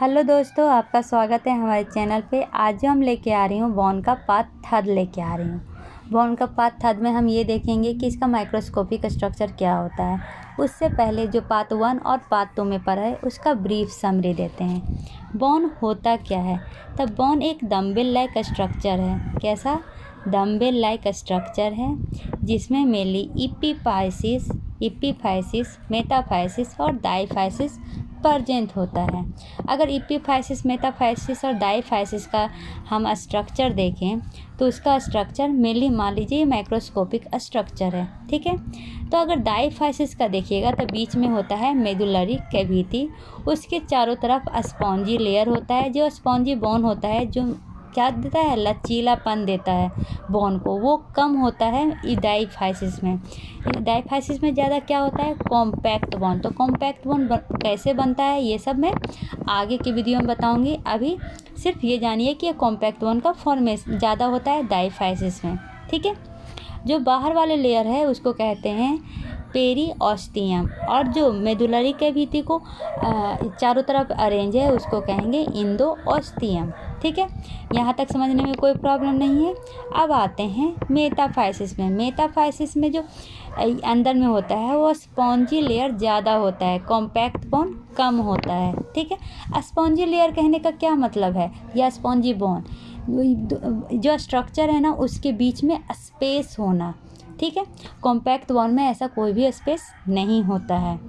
Hello दोस्तों, आपका स्वागत है हमारे चैनल पे। आज जो हम लेके आ रही हूँ बोन का पार्ट थर्ड लेके आ रही हूँ। बोन का पार्ट थर्ड में हम ये देखेंगे कि इसका माइक्रोस्कोपिक स्ट्रक्चर क्या होता है। उससे पहले जो पार्ट 1 और पार्ट 2 में पढ़ा है उसका ब्रीफ समरी देते हैं। बोन होता क्या है? तब बोन एक डंबल लाइक स्ट्रक्चर है। कैसा? डंबल लाइक स्ट्रक्चर है जिसमें मेनली एपिफाइसिस, मेटाफाइसिस और डाईफाइसिस प्रेजेंट होता है। अगर एपिफाइसिस, मेटाफाइसिस और डाईफाइसिस का हम स्ट्रक्चर देखें तो उसका स्ट्रक्चर मेनली मान लीजिए माइक्रोस्कोपिक स्ट्रक्चर है, ठीक है। तो अगर डाईफाइसिस का देखिएगा तो बीच में होता है मेडुलरी कैविटी, उसके चारों तरफ स्पॉन्जी लेयर होता है। जो स्पॉन्जी बोन होता है जो क्या देता है, लचीलापन देता है बोन को, वो कम होता है डाईफाइसिस में। डाईफाइसिस में ज़्यादा क्या होता है, कॉम्पैक्ट बोन। तो कॉम्पैक्ट बोन कैसे बनता है ये सब मैं आगे की वीडियो में बताऊंगी। अभी सिर्फ ये जानिए कि कॉम्पैक्ट बोन का फॉर्मेशन ज़्यादा होता है डाईफाइसिस में, ठीक है। जो बाहर वाले लेयर है उसको कहते हैं पेरिओस्टियम, और जो मेडुलरी कैविटी को चारों तरफ अरेंज है उसको कहेंगे इंडोओस्टियम, ठीक है। यहाँ तक समझने में कोई प्रॉब्लम नहीं है। अब आते हैं मेटाफाइसिस में। मेटाफाइसिस में जो अंदर में होता है वो स्पॉन्जी लेयर ज़्यादा होता है, कॉम्पैक्ट बोन कम होता है, ठीक है। स्पॉन्जी लेयर कहने का क्या मतलब है, या स्पॉन्जी बोन जो स्ट्रक्चर है ना उसके बीच में स्पेस होना, ठीक है। कॉम्पैक्ट बोन में ऐसा कोई भी स्पेस नहीं होता है।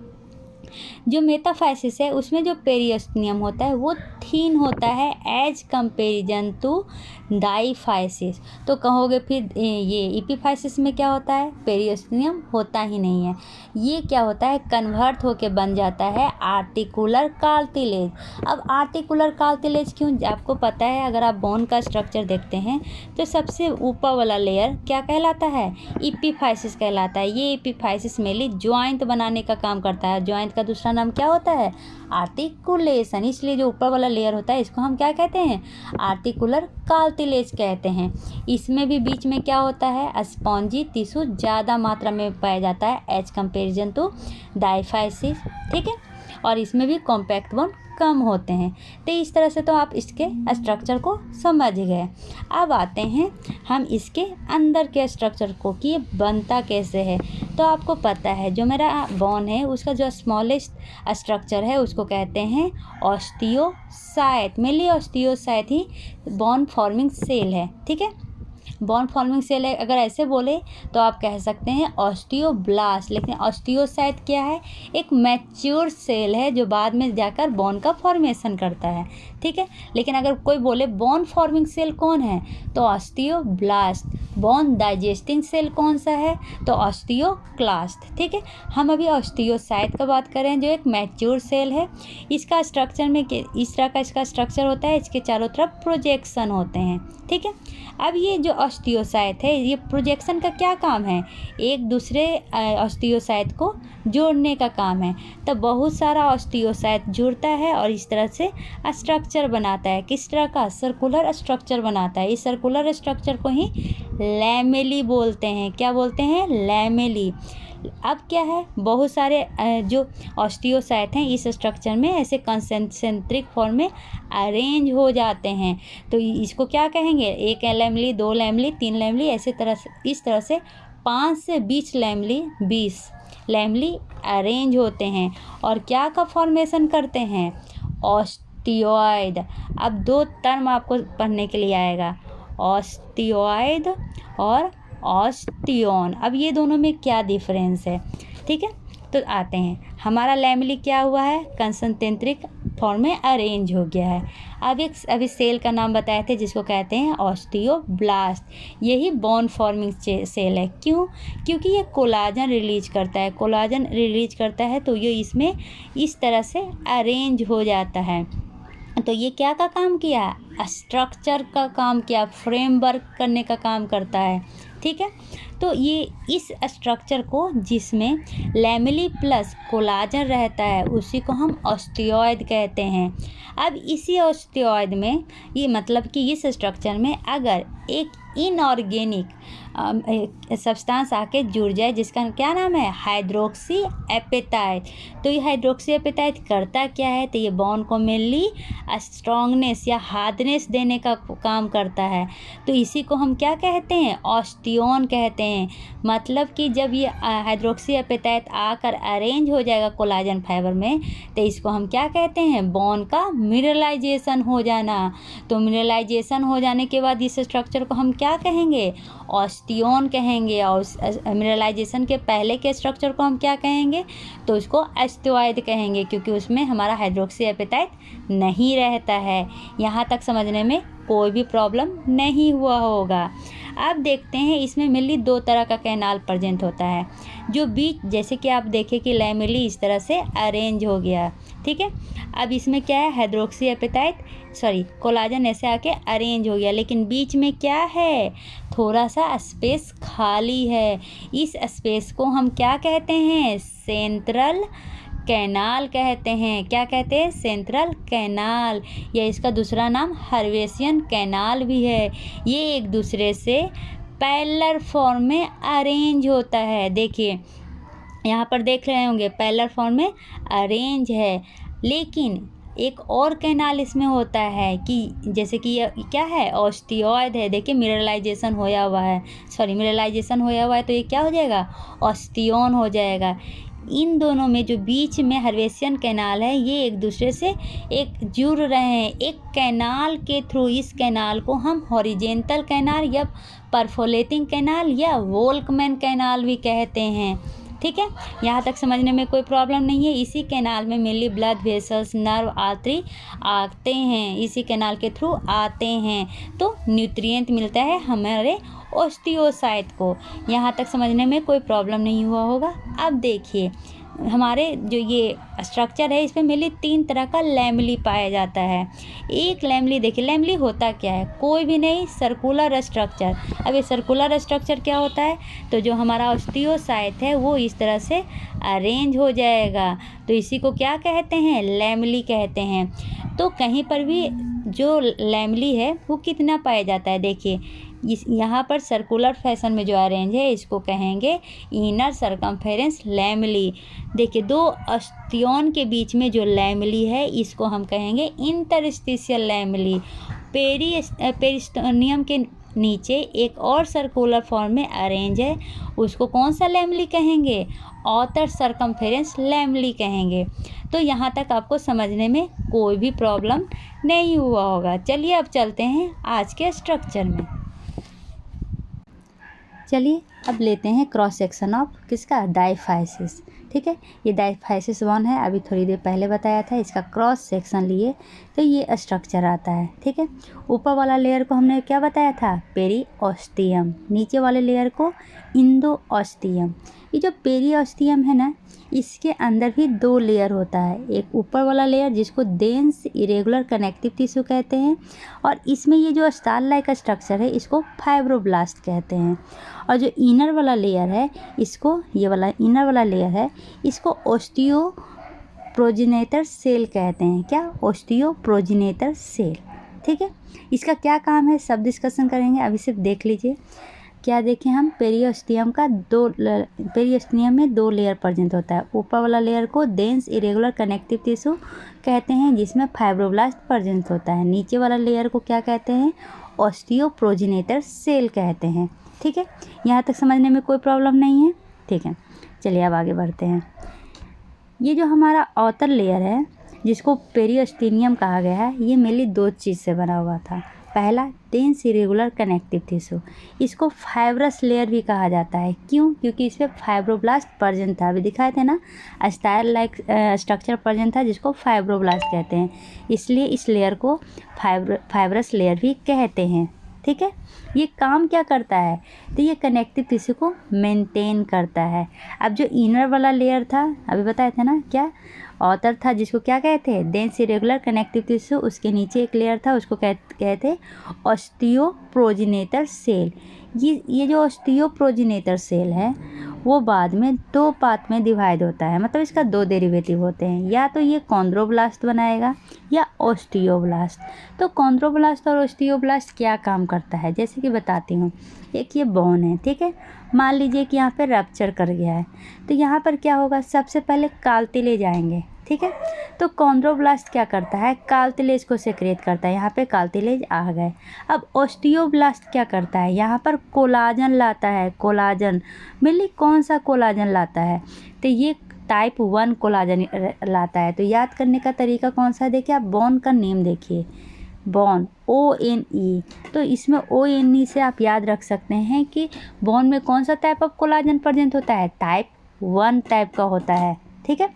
जो मेटाफाइसिस है उसमें जो पेरिओस्टियम होता है वो थीन होता है एज कंपेरिजन टू डाईफाइसिस। तो कहोगे फिर ये एपिफाइसिस में क्या होता है, पेरिओस्टियम होता ही नहीं है। ये क्या होता है, कन्वर्ट होके बन जाता है आर्टिकुलर कार्टिलेज। अब आर्टिकुलर कार्टिलेज क्यों, आपको पता है अगर आप बोन का स्ट्रक्चर देखते हैं तो सबसे ऊपर वाला लेयर क्या कहलाता है, एपिफाइसिस कहलाता है। ये एपिफाइसिस मेनली ज्वाइंट बनाने का काम करता है। ज्वाइंट का दूसरा नाम क्या होता है, आर्टिकुलेशन। इसलिए जो ऊपर वाला लेयर होता है इसको हम क्या कहते हैं, आर्टिकुलर कार्टिलेज कहते हैं। इसमें भी बीच में क्या होता है, स्पॉन्जी टिश्यू ज़्यादा मात्रा में पाया जाता है एज कंपेरिजन टू डाईफाइसिस, ठीक है। और इसमें भी कॉम्पैक्ट बोन कम होते हैं। तो इस तरह से तो आप इसके स्ट्रक्चर को समझ गए। अब आते हैं हम इसके अंदर के स्ट्रक्चर को कि ये बनता कैसे है। तो आपको पता है जो मेरा बोन है उसका जो स्मॉलेस्ट स्ट्रक्चर है उसको कहते हैं ऑस्टियोसाइट। मेनली ऑस्टियोसाइट ही बोन फॉर्मिंग सेल है, ठीक है। बोन फॉर्मिंग सेल है, अगर ऐसे बोले तो आप कह सकते हैं ऑस्टियोब्लास्ट। लेकिन ऑस्टियोसाइट क्या है, एक मैच्योर सेल है जो बाद में जाकर बोन का फॉर्मेशन करता है, ठीक है। लेकिन अगर कोई बोले बोन फॉर्मिंग सेल कौन है तो ऑस्टियोब्लास्ट। बोन डाइजेस्टिंग सेल कौन सा है तो ऑस्टियोक्लास्ट, ठीक है। हम अभी ऑस्टियोसाइट का बात करें जो एक मैच्योर सेल है। इसका स्ट्रक्चर में इस तरह का इसका स्ट्रक्चर होता है, इसके चारों तरफ प्रोजेक्शन होते हैं, ठीक है। अब ये जो ऑस्टियोसाइट है ये प्रोजेक्शन का क्या काम है, एक दूसरे ऑस्टियोसाइट को जोड़ने का काम है। तो बहुत सारा ऑस्टियोसाइट जुड़ता है और इस तरह से स्ट्रक्चर बनाता है। किस तरह का, सर्कुलर स्ट्रक्चर बनाता है। इस सर्कुलर स्ट्रक्चर को ही लैमेली बोलते हैं। क्या बोलते हैं, लैमेली। अब क्या है, बहुत सारे जो ऑस्टियोसाइट हैं इस स्ट्रक्चर में ऐसे कंसेंट्रिक फॉर्म में अरेंज हो जाते हैं। तो इसको क्या कहेंगे, एक लैमेली, 2 लैमेली, 3 लैमेली, ऐसे तरह से इस तरह से 5 से 20 लैमेली, 20 लैमेली अरेंज होते हैं और क्या का फॉर्मेशन करते हैं, ऑस्टियोइड। अब 2 टर्म आपको पढ़ने के लिए आएगा, ऑस्टियोइड और ऑस्टियोन। अब ये दोनों में क्या डिफरेंस है, ठीक है। तो आते हैं, हमारा लैमेली क्या हुआ है, कंसेंट्रिक फॉर्म में अरेंज हो गया है। अब एक अभी सेल का नाम बताए थे जिसको कहते हैं ऑस्टियोब्लास्ट। यही बोन फॉर्मिंग सेल है। क्यों, क्योंकि ये कोलाजन रिलीज करता है। कोलाजन रिलीज करता है तो ये इसमें इस तरह से अरेंज हो जाता है। तो ये क्या का काम किया, स्ट्रक्चर का काम किया, फ्रेमवर्क करने का काम करता है, ठीक है। तो ये इस स्ट्रक्चर को जिसमें लैमेली प्लस कोलाजन रहता है उसी को हम ऑस्टियोइड कहते हैं। अब इसी ऑस्टियोइड में ये मतलब कि इस स्ट्रक्चर में अगर एक इनऑर्गेनिक सब्सटेंस आके जुड़ जाए जिसका क्या नाम है, हाइड्रोक्सी एपेटाइट। तो ये हाइड्रोक्सी एपेटाइट करता क्या है, तो ये बॉन्ड को मेनली स्ट्रॉन्गनेस या हार्डनेस देने का काम करता है। तो इसी को हम क्या कहते हैं, ऑस्टियोन कहते हैं। मतलब कि जब ये हाइड्रोक्सी एपेटाइट आकर अरेंज हो जाएगा कोलाजन फाइबर में, तो इसको हम क्या कहते हैं, बॉन्ड का मिनरलाइजेशन हो जाना। तो मिनरलाइजेशन हो जाने के बाद इस स्ट्रक्चर को हम क्या कहेंगे, ऑस्टियोन कहेंगे। और मिनरलाइजेशन के पहले के स्ट्रक्चर को हम क्या कहेंगे, तो उसको ऑस्टियोइड कहेंगे, क्योंकि उसमें हमारा हाइड्रोक्सी एपेटाइट नहीं रहता है। यहाँ तक समझने में कोई भी प्रॉब्लम नहीं हुआ होगा। अब देखते हैं इसमें मेनली दो तरह का कैनाल प्रेजेंट होता है। जो बीच, जैसे कि आप देखें कि लैमेली इस तरह से अरेंज हो गया, ठीक है। अब इसमें क्या है, हाइड्रोक्सी एपेटाइट कोलाजन ऐसे आके अरेंज हो गया, लेकिन बीच में क्या है, थोड़ा सा स्पेस खाली है। इस स्पेस को हम क्या कहते हैं, सेंट्रल कैनाल कहते हैं। क्या कहते हैं, सेंट्रल कैनाल, या इसका दूसरा नाम हर्वेशियन कैनाल भी है। ये एक दूसरे से पैरेलल फॉर्म में अरेंज होता है। देखिए यहाँ पर देख रहे होंगे पैरेलल फॉर्म में अरेंज है। लेकिन एक और कैनाल इसमें होता है कि जैसे कि ये क्या है, ऑस्टियोइड है। देखिए मिनरलाइजेशन होया हुआ है, मिनरलाइजेशन होया हुआ है, तो ये क्या हो जाएगा, ऑस्टियोन हो जाएगा। इन दोनों में जो बीच में हर्वेशियन कैनाल है, ये एक दूसरे से एक जुड़ रहे हैं एक कैनाल के थ्रू। इस कैनाल को हम हॉरिजेंटल कैनाल या परफोलेटिंग कैनाल या वोल्कमैन कैनाल भी कहते हैं, ठीक है। यहाँ तक समझने में कोई प्रॉब्लम नहीं है। इसी कैनाल में mainly blood vessels, nerve, artery आते हैं, इसी कैनाल के थ्रू आते हैं, तो न्यूट्रिएंट मिलता है हमारे ओस्टियोसाइट को। यहाँ तक समझने में कोई प्रॉब्लम नहीं हुआ होगा। अब देखिए हमारे जो ये स्ट्रक्चर है, इसमें मेनली 3 तरह का लैमेली पाया जाता है। एक लैमेली, देखिए लैमेली होता क्या है, कोई भी नहीं, सर्कुलर स्ट्रक्चर। अब ये सर्कुलर स्ट्रक्चर क्या होता है, तो जो हमारा ओस्टियोसाइट है वो इस तरह से अरेंज हो जाएगा, तो इसी को क्या कहते हैं, लैमेली कहते हैं। तो कहीं पर भी जो लैमेली है वो कितना पाया जाता है, देखिए इस यहाँ पर सर्कुलर फैशन में जो अरेंज है इसको कहेंगे इनर सरकमफेरेंस लैमेली। देखिए दो ऑस्टियोन के बीच में जो लैमेली है इसको हम कहेंगे इंटरस्टिशियल लैमेली। पेरिस्टोनियम के नीचे एक और सर्कुलर फॉर्म में अरेंज है, उसको कौन सा लैमेली कहेंगे, आउटर सरकमफेरेंस लैमेली कहेंगे। तो यहाँ तक आपको समझने में कोई भी प्रॉब्लम नहीं हुआ होगा। चलिए अब चलते हैं आज के स्ट्रक्चर में। चलिए अब लेते हैं क्रॉस सेक्शन ऑफ किसका, डायफाइसिस, ठीक है। ये डायफाइसिस 1 है, अभी थोड़ी देर पहले बताया था। इसका क्रॉस सेक्शन लिए तो ये स्ट्रक्चर आता है, ठीक है। ऊपर वाला लेयर को हमने क्या बताया था, पेरीओस्टियम, नीचे वाले लेयर को इंडोओस्टियम। ये जो पेरीओस्टियम है ना, इसके अंदर भी 2 लेयर होता है। एक ऊपर वाला लेयर जिसको डेंस इरेगुलर कनेक्टिव टिश्यू कहते हैं, और इसमें ये जो स्टार लाइक स्ट्रक्चर है इसको फाइब्रोब्लास्ट कहते हैं। और जो इनर वाला लेयर है इसको, ये वाला इनर वाला लेयर है इसको ओस्टियोप्रोजेनेटर सेल कहते हैं। क्या, ओस्टियोप्रोजेनेटर सेल, ठीक है। इसका क्या काम है सब डिस्कशन करेंगे, अभी सिर्फ देख लीजिए। क्या देखें हम, पेरिओस्टियम में 2 लेयर प्रेजेंट होता है। ऊपर वाला लेयर को डेंस इरेगुलर कनेक्टिव टिश्यू कहते हैं जिसमें फाइब्रोब्लास्ट प्रेजेंट होता है। नीचे वाला लेयर को क्या कहते हैं, ओस्टियोप्रोजेनेटर सेल कहते हैं, ठीक है। यहाँ तक समझने में कोई प्रॉब्लम नहीं है, ठीक है। चलिए अब आगे बढ़ते हैं। ये जो हमारा आउटर लेयर है जिसको पेरिओस्टियम कहा गया है, ये मेनली 2 चीज़ से बना हुआ था। पहला, डेंस इरेगुलर कनेक्टिव टिश्यू, इसको फाइब्रस लेयर भी कहा जाता है। क्यों, क्योंकि इस पर फाइब्रोब्लास्ट प्रेजेंट था, अभी दिखाए थे ना, स्टार लाइक स्ट्रक्चर प्रेजेंट था जिसको फाइब्रोब्लास्ट कहते हैं, इसलिए इस लेयर को फाइब्रस लेयर भी कहते हैं, ठीक है। ये काम क्या करता है, तो ये कनेक्टिव टिश्यू को मेंटेन करता है। अब जो इनर वाला लेयर था, अभी बताए थे ना, क्या, ऑथर था जिसको क्या कहते हैं, डेंस इरेगुलर कनेक्टिव टिश्यू, उसके नीचे एक लेयर था उसको कहते ऑस्टियोप्रोजेनेटर सेल। ये जो ऑस्टियोप्रोजेनेटर सेल है वो बाद में 2 पार्ट में डिवाइड होता है, मतलब इसका 2 डेरिवेटिव होते हैं, या तो ये कॉन्ड्रोब्लास्ट बनाएगा या ऑस्टियोब्लास्ट। तो कॉन्ड्रोब्लास्ट और ऑस्टियोब्लास्ट क्या काम करता है, जैसे कि बताती हूँ। एक ये बोन है, ठीक है, मान लीजिए कि यहाँ पे रप्चर कर गया है, तो यहाँ पर क्या होगा, सबसे पहले कार्टिलेज आएंगे, ठीक है। तो कॉन्ड्रोब्लास्ट क्या करता है, कार्टिलेज को सेक्रेट करता है, यहाँ पे कार्टिलेज आ गए। अब ऑस्टियोब्लास्ट क्या करता है, यहाँ पर कोलाजन लाता है, कोलाजन मिली कौन सा कोलाजन लाता है, तो ये टाइप 1 कोलाजन लाता है। तो याद करने का तरीका कौन सा है, देखिए आप बोन का नेम देखिए, बोन ONE, तो इसमें ONE से आप याद रख सकते हैं कि बोन में कौन सा टाइप ऑफ कोलाजन प्रेजेंट होता है, टाइप 1 टाइप का होता है, ठीक है।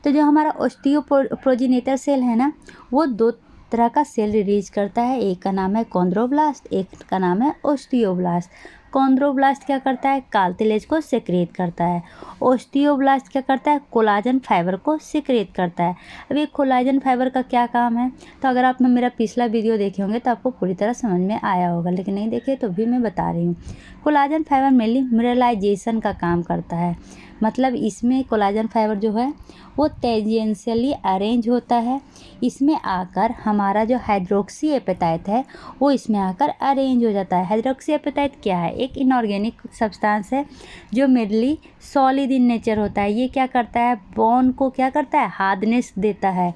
तो जो हमारा ऑस्टियोप्रोजेनेटर सेल है ना, वो 2 तरह का सेल रिलीज करता है, एक का नाम है कॉन्ड्रोब्लास्ट, एक का नाम है ऑस्टियोब्लास्ट। कॉन्ड्रोब्लास्ट क्या करता है, कार्टिलेज को सेक्रेट करता है, ऑस्टियोब्लास्ट क्या करता है, कोलाजन फाइबर को सेक्रेट करता है। अब ये कोलाजन फाइबर का क्या काम है, तो अगर आपने मेरा पिछला वीडियो देखे होंगे तो आपको पूरी तरह समझ में आया होगा, लेकिन नहीं देखे तो भी मैं बता रही हूँ। कोलाजन फाइबर मेनली मिनरलाइजेशन का काम करता है, मतलब इसमें कोलाजन फाइबर जो है वो टेंजेंशियली अरेंज होता है, इसमें आकर हमारा जो हाइड्रोक्सी एपेटाइट है वो इसमें आकर अरेंज हो जाता है। हाइड्रोक्सी एपेटाइट क्या है, एक इनऑर्गेनिक सब्सटेंस है जो मेनली सॉलिड इन नेचर होता है। ये क्या करता है, बोन को क्या करता है, हार्डनेस देता है।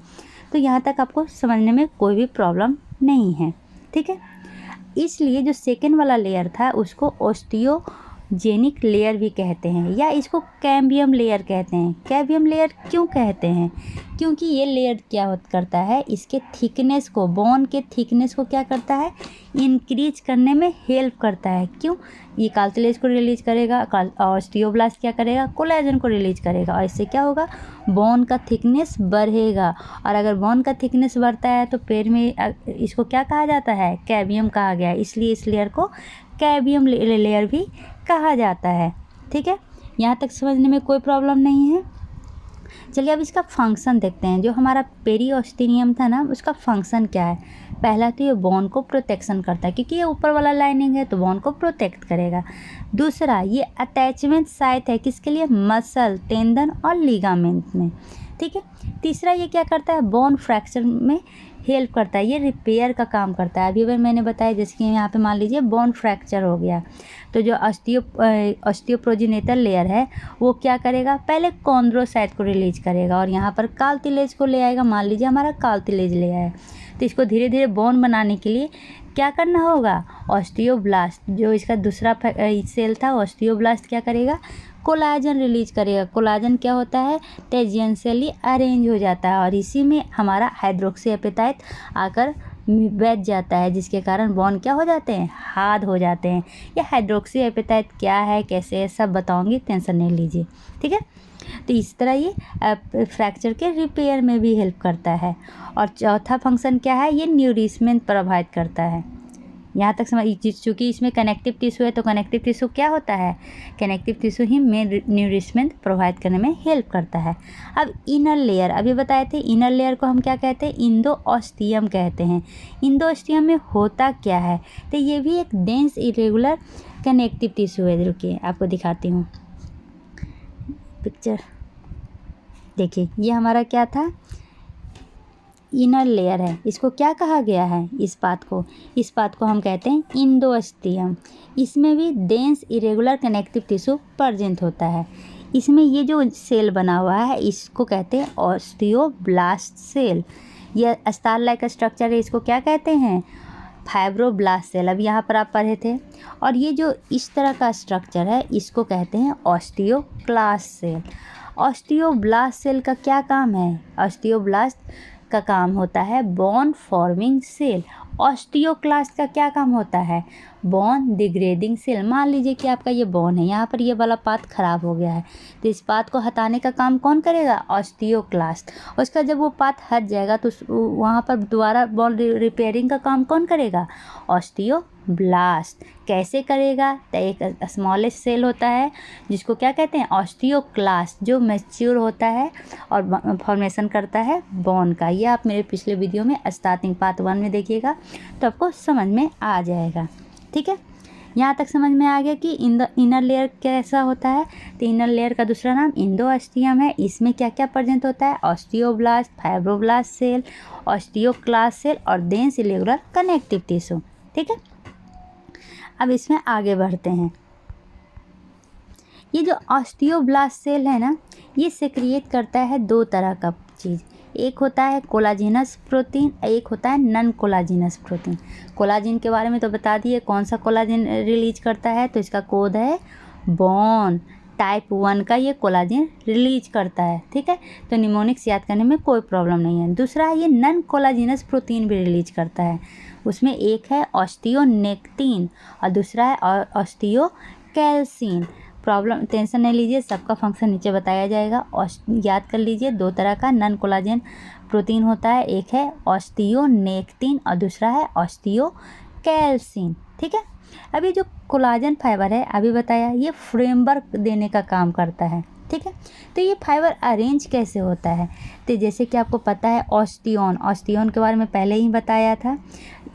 तो यहाँ तक आपको समझने में कोई भी प्रॉब्लम नहीं है, ठीक है। इसलिए जो सेकेंड वाला लेयर था उसको ऑस्टियोजेनिक लेयर भी कहते हैं, या इसको कैम्बियम लेयर कहते हैं। कैम्बियम लेयर क्यों कहते हैं, क्योंकि ये लेयर क्या करता है, इसके थिकनेस को, बोन के थिकनेस को क्या करता है, इंक्रीज करने में हेल्प करता है। क्यों, ये कार्टिलेज को रिलीज करेगा, ऑस्टियोब्लास्ट क्या करेगा, कोलेजन को रिलीज करेगा, और इससे क्या होगा, बोन का थिकनेस बढ़ेगा। और अगर बोन का थिकनेस बढ़ता है तो पैर में इसको क्या कहा जाता है, कैम्बियम कहा गया है, इसलिए इस लेयर को कैम्बियम लेयर भी कहा जाता है, ठीक है। यहाँ तक समझने में कोई प्रॉब्लम नहीं है। चलिए अब इसका फंक्शन देखते हैं। जो हमारा पेरिओस्टेनियम था ना, उसका फंक्शन क्या है। पहला तो ये बोन को प्रोटेक्शन करता है, क्योंकि ये ऊपर वाला लाइनिंग है तो बोन को प्रोटेक्ट करेगा। दूसरा, ये अटैचमेंट साइट है किसके लिए, मसल, टेंडन और लिगामेंट में, ठीक है। तीसरा, ये क्या करता है, बोन फ्रैक्चर में हेल्प करता है, ये रिपेयर का काम करता है। अभी अगर मैंने बताया जैसे कि यहाँ पे मान लीजिए बोन फ्रैक्चर हो गया, तो जो ऑस्टियोप्रोजेनेटर लेयर है वो क्या करेगा, पहले कॉन्ड्रोसाइट को रिलीज करेगा और यहाँ पर कार्टिलेज को ले आएगा। मान लीजिए हमारा कार्टिलेज ले आया है, तो इसको धीरे धीरे बोन बनाने के लिए क्या करना होगा, ऑस्टियोब्लास्ट, जो इसका दूसरा सेल था ऑस्टियोब्लास्ट क्या करेगा, कोलाजन रिलीज करेगा। कोलाजन क्या होता है, टेंजेंशियली अरेंज हो जाता है और इसी में हमारा हाइड्रोक्सी एपेटाइट आकर बैठ जाता है, जिसके कारण बोन क्या हो जाते हैं, हार्ड हो जाते हैं। ये हाइड्रोक्सी एपेटाइट क्या है, कैसे है, सब बताऊंगी, टेंशन नहीं लीजिए, ठीक है। तो इस तरह ये फ्रैक्चर के रिपेयर में भी हेल्प करता है। और चौथा फंक्शन क्या है, ये न्यूरिशमेंट प्रोवाइड करता है। यहाँ तक समझ, चूँकि इसमें कनेक्टिव टिश्यू है तो कनेक्टिव टिश्यू क्या होता है, कनेक्टिव टिश्यू ही मेन न्यूरिशमेंट प्रोवाइड करने में हेल्प करता है। अब इनर लेयर, अभी बताए थे, इनर लेयर को हम क्या कहते हैं, इंडोऑस्टियम कहते हैं। इंडोऑस्टियम में होता क्या है, तो ये भी एक डेंस इरेगुलर कनेक्टिव टिश्यू है। रुकिए आपको दिखाती हूँ पिक्चर, देखिए ये हमारा क्या था, इनर लेयर है। इसको क्या कहा गया है, इस पार्ट को हम कहते हैं इंडोऑस्टियम। इसमें भी dense irregular connective tissue present होता है। इसमें ये जो सेल बना हुआ है इसको कहते हैं ऑस्टियोब्लास्ट सेल। यह स्टार लाइक स्ट्रक्चर है, इसको क्या कहते हैं, फाइब्रोब्लास्ट सेल। अब यहाँ पर आप पढ़े थे। और ये जो इस तरह का स्ट्रक्चर है इसको कहते हैं ऑस्टियोक्लास्ट सेल। ऑस्टियोब्लास्ट सेल का क्या काम है, ऑस्टियोब्लास्ट का काम होता है बोन फॉर्मिंग सेल। ऑस्टियोक्लास्ट का क्या काम होता है, बॉन डिग्रेडिंग सेल। मान लीजिए कि आपका ये बॉन है, यहाँ पर ये वाला पाथ खराब हो गया है, तो इस पाथ को हटाने का काम कौन करेगा? ऑस्टियोक्लास्ट। उसका जब वो पाथ हट जाएगा तो वहाँ पर दोबारा बॉन रिपेयरिंग का काम कौन करेगा? ऑस्टियोब्लास्ट। कैसे करेगा? तो एक स्मॉलेस्ट सेल होता है जिसको क्या कहते हैं? ऑस्टियोक्लास्ट, जो मैच्योर होता है और फॉर्मेशन करता है बॉन का। ये आप मेरे पिछले वीडियो में स्टार्टिंग पार्ट 1 में देखिएगा तो आपको समझ में आ जाएगा। ठीक है, यहाँ तक समझ में आ गया कि इनर लेयर कैसा होता है। तो इनर लेयर का दूसरा नाम इंडोस्टियम है। इसमें क्या क्या प्रेजेंट होता है? Osteoblast, fibroblast cell, osteoclast cell और डेंस इरेगुलर कनेक्टिव टिश्यू। ठीक है, अब इसमें आगे बढ़ते हैं। ये जो ऑस्टियोब्लास्ट सेल है ना, ये सेक्रिएट करता है दो तरह का चीज़। एक होता है कोलाजिनस प्रोटीन, एक होता है नॉन कोलाजिनस प्रोटीन। कोलाजिन के बारे में तो बता दिए, कौन सा कोलाजिन रिलीज करता है, तो इसका कोड है बॉन। टाइप 1 का ये कोलाजिन रिलीज करता है। ठीक है, तो निमोनिक्स याद करने में कोई प्रॉब्लम नहीं है। दूसरा है ये नॉन कोलाजिनस प्रोटीन भी रिलीज करता है। उसमें एक है ऑस्टियोनेक्टिन और दूसरा है ऑस्टियोकैल्सिन। प्रॉब्लम टेंशन नहीं लीजिए, सबका फंक्शन नीचे बताया जाएगा। याद कर लीजिए, दो तरह का नॉन कोलाजन प्रोटीन होता है, एक है ऑस्टियोनेक्टिन और दूसरा है ऑस्टियोकैल्सिन। ठीक है, अभी जो कोलाजन फाइबर है अभी बताया, ये फ्रेमवर्क देने का काम करता है। ठीक है, तो ये फाइबर अरेंज कैसे होता है? तो जैसे कि आपको पता है ऑस्टियोन के बारे में पहले ही बताया था।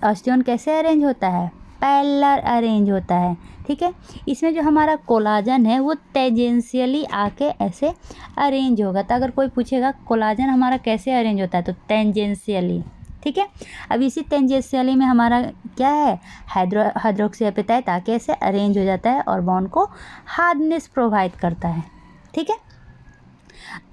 ऑस्टियोन कैसे अरेंज होता है? पैरेलल अरेंज होता है। ठीक है, इसमें जो हमारा कोलाजन है वो टेंजेंशियली आके ऐसे अरेंज होगा। तो अगर कोई पूछेगा कोलाजन हमारा कैसे अरेंज होता है, तो टेंजेंशियली। ठीक है, अब इसी टेंजेंशियली में हमारा क्या है? हाइड्रोक्सी एपेटाइट आके ऐसे अरेंज हो जाता है और बॉन्ड को हार्डनेस प्रोवाइड करता है। ठीक है,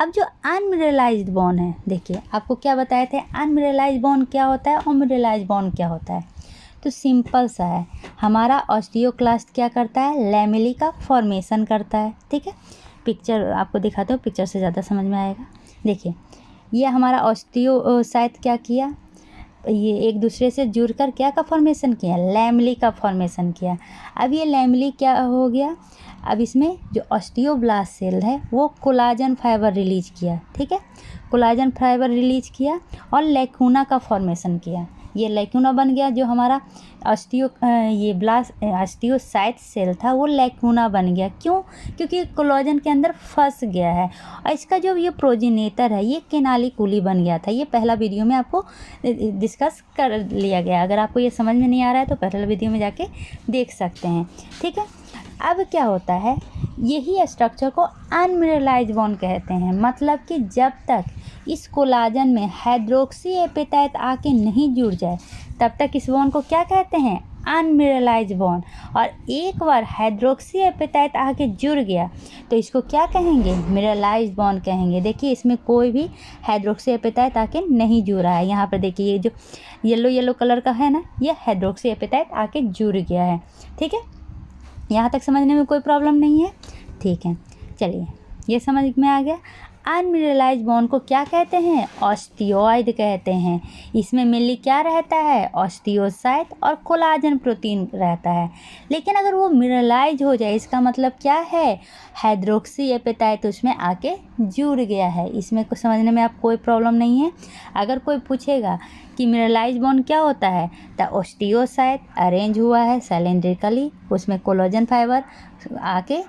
अब जो अनमिनरलाइज्ड बॉन्ड है, देखिए आपको क्या बताए थे, अनमिनरलाइज्ड बॉन्ड क्या होता है और मिनरलाइज्ड बॉन्ड क्या होता है। तो सिंपल सा है, हमारा ऑस्टियोक्लास्ट क्या करता है? लैमेली का फॉर्मेशन करता है। ठीक है, पिक्चर आपको दिखाते हो, पिक्चर से ज़्यादा समझ में आएगा। देखिए, ये हमारा ऑस्टियोसाइट क्या किया? ये एक दूसरे से जुड़कर क्या का फॉर्मेशन किया? लैमेली का फॉर्मेशन किया। अब ये लैमेली क्या हो गया? अब इसमें जो ऑस्टियोब्लास्ट सेल है वो कोलाजन फाइबर रिलीज किया। ठीक है, कोलाजन फाइबर रिलीज किया और लैकूना का फॉर्मेशन किया। ये लैकूना बन गया। जो हमारा ऑस्टियोसाइट सेल था वो लैकूना बन गया। क्यों? क्योंकि कोलाजन के अंदर फंस गया है। और इसका जो ये प्रोजेनेटर है ये केनालिकुली बन गया था। ये पहला वीडियो में आपको डिस्कस कर लिया गया। अगर आपको ये समझ में नहीं आ रहा है तो पहला वीडियो में जाके देख सकते हैं। ठीक है, अब क्या होता है, यही स्ट्रक्चर को अनमिनरलाइज्ड बॉन्ड कहते हैं। मतलब कि जब तक इस कोलाजन में हाइड्रोक्सी एपेटाइट आके नहीं जुड़ जाए तब तक इस बॉन्ड को क्या कहते हैं? अनमिनरलाइज्ड बॉन्ड। और एक बार हाइड्रोक्सी एपेटाइट आके जुड़ गया तो इसको क्या कहेंगे? मिनरलाइज्ड बॉन्ड कहेंगे। देखिए, इसमें कोई भी हाइड्रोक्सी एपेटाइट आके नहीं जुड़ा है। यहाँ पर देखिए, ये जो येलो कलर का है ना, ये हाइड्रोक्सी एपेटाइट आके जुड़ गया है। ठीक है, यहाँ तक समझने में कोई प्रॉब्लम नहीं है। ठीक है, चलिए, ये समझ में आ गया। अनमिनरलाइज्ड बॉन्ड को क्या कहते हैं? ऑस्टियोइड कहते हैं। इसमें मेनली क्या रहता है? ऑस्टियोसाइट और कोलाजन प्रोटीन रहता है। लेकिन अगर वो मिनरलाइज हो जाए, इसका मतलब क्या है? हाइड्रोक्सी एपेटाइट उसमें आके जुड़ गया है। इसमें कुछ समझने में आप कोई प्रॉब्लम नहीं है। अगर कोई पूछेगा कि मिनरलाइज्ड बॉन्ड क्या होता है, तो ऑस्टियोसाइट अरेंज हुआ है सिलेंड्रिकली, उसमें कोलाजन फाइबर आके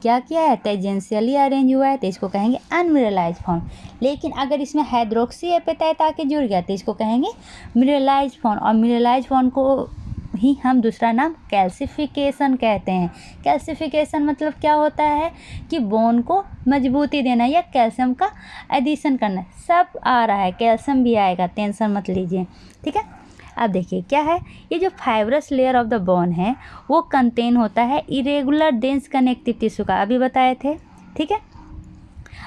क्या किया है? टेंजेंशियली अरेंज हुआ है, तो इसको कहेंगे अनमिनरलाइज्ड बॉन्ड। लेकिन अगर इसमें हाइड्रोक्सी एपेटाइट आके जुड़ गया तो इसको कहेंगे मिनरलाइज्ड बॉन्ड। और मिनरलाइज्ड बॉन्ड को ही हम दूसरा नाम कैल्सिफिकेशन कहते हैं। कैल्सिफिकेशन मतलब क्या होता है कि बोन को मजबूती देना या कैल्शियम का एडिशन करना। सब आ रहा है, कैल्शियम भी आएगा, टेंशन मत लीजिए। ठीक है, अब देखिए क्या है, ये जो fibrous layer of the bone है वो कंटेन होता है इरेगुलर डेंस कनेक्टिव टिश्यू का, अभी बताए थे। ठीक है,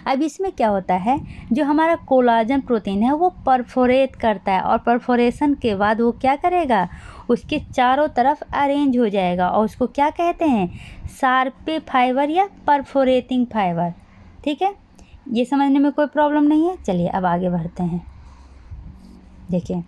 अब इसमें क्या होता है, जो हमारा कोलाजन प्रोटीन है वो परफोरेट करता है और परफोरेशन के बाद वो क्या करेगा? उसके चारों तरफ अरेंज हो जाएगा और उसको क्या कहते हैं? शार्पे फाइबर या परफोरेटिंग फाइबर। ठीक है, ये समझने में कोई प्रॉब्लम नहीं है। चलिए अब आगे बढ़ते हैं। देखिए,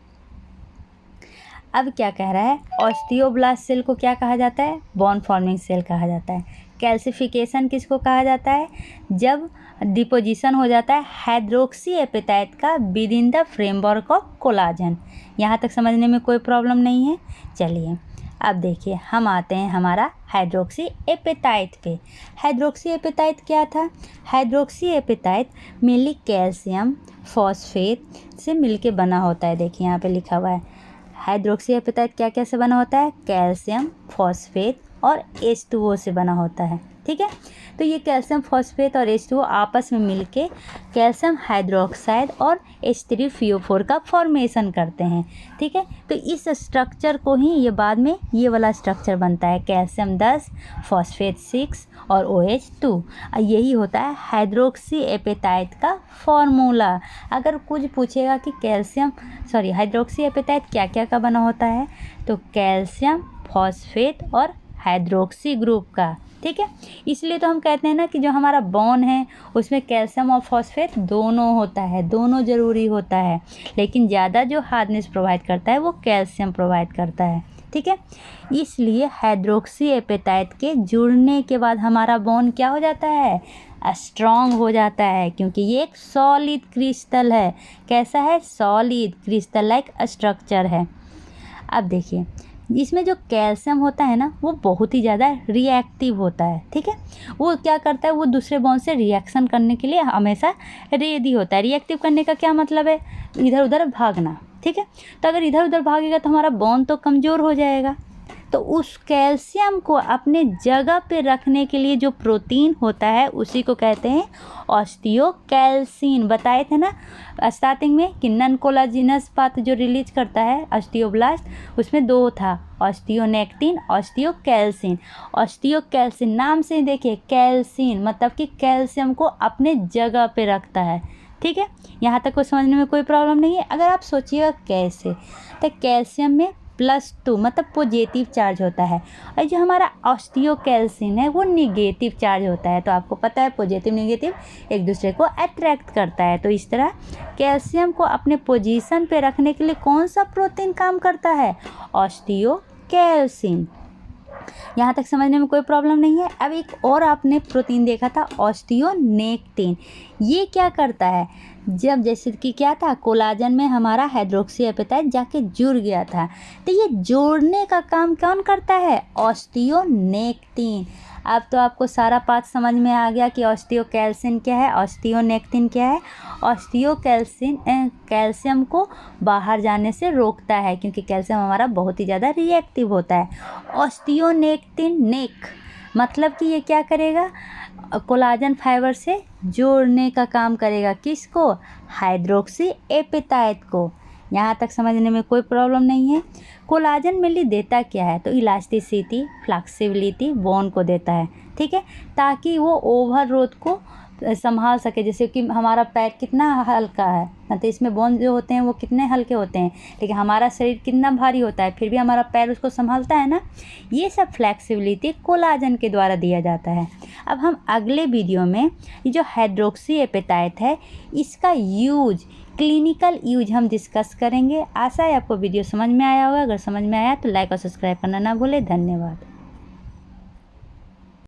अब क्या कह रहा है, ऑस्टियोब्लास्ट सेल को क्या कहा जाता है, बोन फॉर्मिंग सेल कहा जाता है। कैल्सिफिकेशन किसको कहा जाता है, जब डिपोजिशन हो जाता है हाइड्रोक्सी एपेटाइट का with in the framework of collagen. यहाँ तक समझने में कोई प्रॉब्लम नहीं है। चलिए अब देखिए हम आते हैं हमारा हाइड्रोक्सी एपेटाइट पे। हाइड्रोक्सी एपेटाइट क्या था, hydroxyapatite mainly calcium phosphate से मिलके बना होता है। देखिए यहाँ पे लिखा हुआ है हाइड्रोक्सी एपेटाइट क्या क्या से बना होता है, कैल्शियम फॉस्फेट और H2O से बना होता है। ठीक है, तो ये कैल्शियम फॉस्फेट और H2O आपस में मिलके कैल्शियम हाइड्रोक्साइड और H3PO4 का फॉर्मेशन करते हैं। ठीक है, तो इस स्ट्रक्चर को ही ये बाद में ये वाला स्ट्रक्चर बनता है, कैल्शियम 10 फॉस्फेट 6 और OH2। यही होता है हाइड्रोक्सी एपेटाइट का फॉर्मूला। अगर कुछ पूछेगा कि हाइड्रोक्सी एपेटाइट क्या क्या का बना होता है, तो कैल्शियम फॉस्फेट और हाइड्रोक्सी ग्रुप का। ठीक है, इसलिए तो हम कहते हैं ना कि जो हमारा बॉन्ड है उसमें कैल्शियम और फॉस्फेट दोनों होता है, दोनों ज़रूरी होता है, लेकिन ज़्यादा जो हार्डनेस प्रोवाइड करता है वो कैल्शियम प्रोवाइड करता है। ठीक है, इसलिए हाइड्रोक्सी एपेटाइट के जुड़ने के बाद हमारा बॉन्ड क्या हो जाता है, स्ट्रॉन्ग हो जाता है, क्योंकि ये एक सॉलिड क्रिस्टल है। कैसा है, सॉलिड क्रिस्टल लाइक स्ट्रक्चर है। अब देखिए इसमें जो कैल्शियम होता है ना वो बहुत ही ज़्यादा रिएक्टिव होता है। ठीक है, वो क्या करता है, वो दूसरे बॉन्ड से रिएक्शन करने के लिए हमेशा रेडी होता है। रिएक्टिव करने का क्या मतलब है, इधर उधर भागना। ठीक है, तो अगर इधर उधर भागेगा तो हमारा बॉन्ड तो कमज़ोर हो जाएगा। तो उस कैल्शियम को अपने जगह पे रखने के लिए जो प्रोटीन होता है उसी को कहते हैं ऑस्टियोकैल्सिन। बताए थे ना स्टार्टिंग में कि नॉन कोलाजिनस पाथ जो रिलीज करता है ऑस्टियोब्लास्ट, उसमें दो था, ऑस्टियोनेक्टिन ऑस्टियोकैल्सिन। ऑस्टियोकैल्सिन नाम से ही देखिए कैल्सिन मतलब कि कैल्शियम को अपने जगह पे रखता है। ठीक है, यहाँ तक को समझने में कोई प्रॉब्लम नहीं है। अगर आप सोचिएगा कैसे, तो कैल्शियम में +2 मतलब पॉजिटिव चार्ज होता है और जो हमारा ऑस्टियोकैल्सिन है वो निगेटिव चार्ज होता है। तो आपको पता है पॉजिटिव निगेटिव एक दूसरे को अट्रैक्ट करता है। तो इस तरह कैल्शियम को अपने पोजीशन पे रखने के लिए कौन सा प्रोटीन काम करता है, ऑस्टियोकैल्सिन। यहाँ तक समझने में कोई प्रॉब्लम नहीं है। अब एक और आपने प्रोटीन देखा था ऑस्टियोनेक्टिन। ये क्या करता है, जब जैसे कि क्या था कोलाजन में हमारा हाइड्रोक्सी एपेटाइट जाके जुड़ गया था, तो ये जोड़ने का काम कौन करता है, ऑस्टियोनेक्टिन। अब तो आपको सारा पाठ समझ में आ गया कि ऑस्टियोकैल्सिन क्या है, ऑस्टियोनेक्टिन क्या है। ऑस्टियोकैल्सिन कैल्शियम को बाहर जाने से रोकता है, क्योंकि कैल्शियम हमारा बहुत ही ज़्यादा रिएक्टिव होता है। ऑस्टियोनेक्टिन नेक मतलब कि ये क्या करेगा, कोलाजन फाइबर से जोड़ने का काम करेगा। किसको, हाइड्रोक्सी एपेटाइट को। यहाँ तक समझने में कोई प्रॉब्लम नहीं है। कोलाजन मेनली देता क्या है, तो इलास्टिसिटी फ्लेक्सिबिलिटी बॉन्ड को देता है। ठीक है, ताकि वो ओवर रोथ को संभाल सके। जैसे कि हमारा पैर कितना हल्का है, मतलब इसमें बोन जो होते हैं वो कितने हल्के होते हैं, लेकिन हमारा शरीर कितना भारी होता है, फिर भी हमारा पैर उसको संभालता है ना। ये सब फ्लेक्सिबिलिटी कोलाजन के द्वारा दिया जाता है। अब हम अगले वीडियो में ये जो हाइड्रोक्सी एपेटाइट है इसका यूज, क्लिनिकल यूज हम डिस्कस करेंगे। आशा है आपको वीडियो समझ में आया होगा। अगर समझ में आया तो लाइक और सब्सक्राइब करना ना भूलें। धन्यवाद।